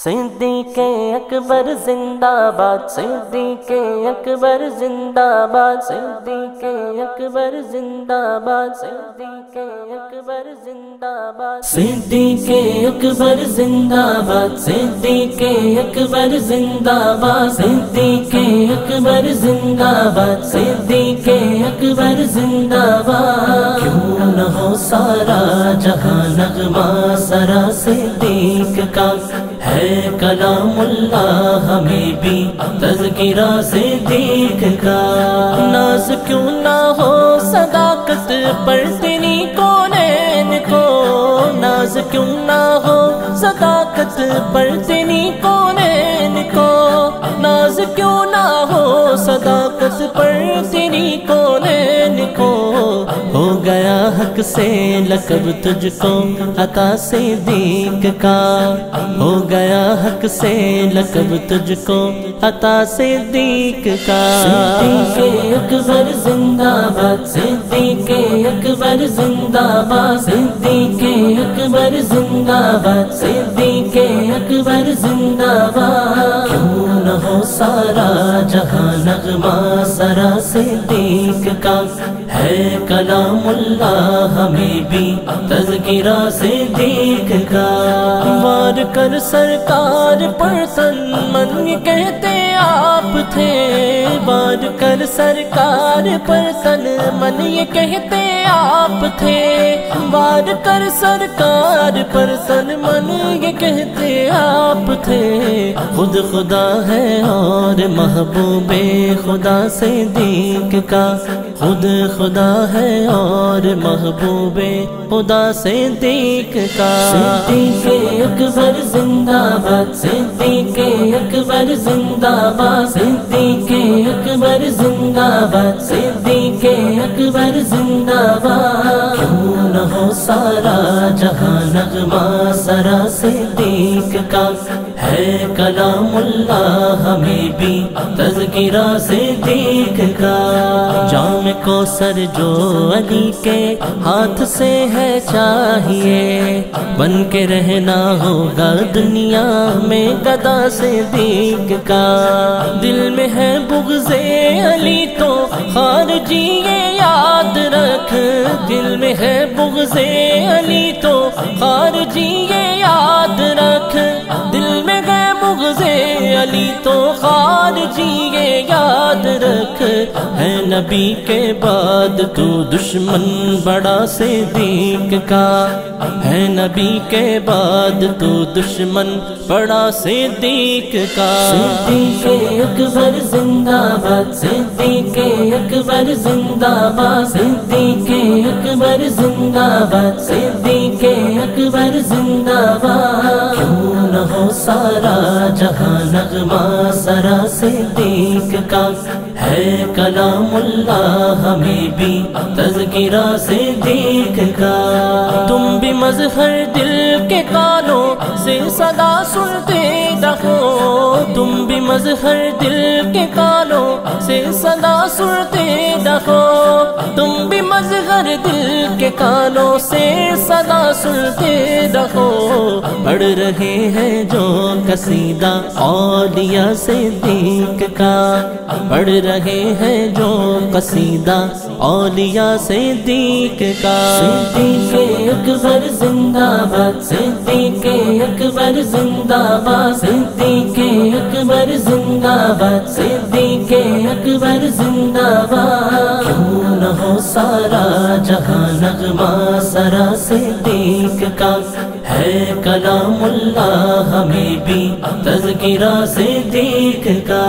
صدیق اکبر زندہ باد، صدیق اکبر زندہ باد، صدیق اکبر زندہ باد، صدیق اکبر زندہ باد، صدیق اکبر زندہ باد، صدیق اکبر زندہ باد، صدیق اکبر زندہ باد، صدیق اکبر زندہ باد۔ کیوں نہ ہو سارا جہاں نغمہ سرا صدیق کا، ہے کلام اللہ ہمیں بھی تذکرہ صدیق کا۔ ناز کیوں نہ ہو صداقت پر تیری کونین کو، ناز کیوں نہ ہو صداقت پر تیری کونین کو، ناز کیوں نہ ہو صداقت پر تیری کونین کو۔ ہو گیا حق سے لقب تجھ کو عطا صدیق کا، ہو گیا حق سے لقب تجھ کو عطا صدیق کا۔ صدیق اکبر زندہ باد، صدیق اکبر زندہ باد، صدیق اکبر زندہ باد، صدیق اکبر زندہ باد۔ کیوں نہ ہو سارا جہاں نغمہ سرا صدیق کا، ہے کلام اللہ ہمیں بھی تذکرہ صدیق کا۔ وار کر سرکار پر تن من یہ کہتے آپ تھے، وار کر سرکار پر تن من یہ کہتے آپ تھے، وار کر سرکار پر تن من یہ کہتے آپ تھے۔ خود خدا ہے اور محبوب خدا صدیق کا، خود خدا ہے اور محبوب خدا صدیق کا۔ صدیق اکبر زندہ باد، صدیق اکبر زندہ باد، صدیق اکبر زندہ باد، صدیق اکبر زندہ باد۔ کیوں نہ ہو سارا جہاں نغمہ سرا صدیق کا، ہے کلام اللہ ہمیں بھی تذکرہ صدیق کا۔ جام کوثر جو علی کے ہاتھ سے ہے چاہیے، بن کے رہنا ہوگا دنیا میں گدا صدیق کا۔ دل میں ہے بغض علی تو خارجی یہ یاد رکھ، دل میں ہے بغض علی تو خارجی یہ یاد رکھ، دل میں ہے بغض علی تو خارجی یہ یاد رکھ۔ ہے نبی کے بعد تو دشمن بڑا صدیق کا، ہے نبی کے بعد تو دشمن بڑا صدیق کا۔ صدیق اکبر زندہ باد، صدیق اکبر زندہ باد، صدیق اکبر زندہ باد، صدیق اکبر زندہ باد۔ کیوں نہ ہو سارا جہاں نغمہ سرا صدیق کا، ہے کلام اللہ ہمیں بھی تذکرہ صدیق کا۔ تم بھی مظہر دل کے کانوں سے صدا سنتے رہو، تم بھی مظہر دل کے کانوں سے صدا سنتے رہو، تم بھی مظہر دل کے کانوں سے صدا سنتے رہو۔ پڑھ رہے ہیں جو قصیدہ اولیاء صدیق کا، پڑھ رہے ہیں جو قصیدہ اولیاء صدیق کا۔ صدیق اکبر زندہ باد، صدیق اکبر زندہ باد، صدیق اکبر زندہ باد، صدیق اکبر زندہ باد۔ کیوں نہ ہو سارا جہاں نغمہ سرا صدیق کا، ہے کلام اللہ ہمیں بھی تذکرہ صدیق کا۔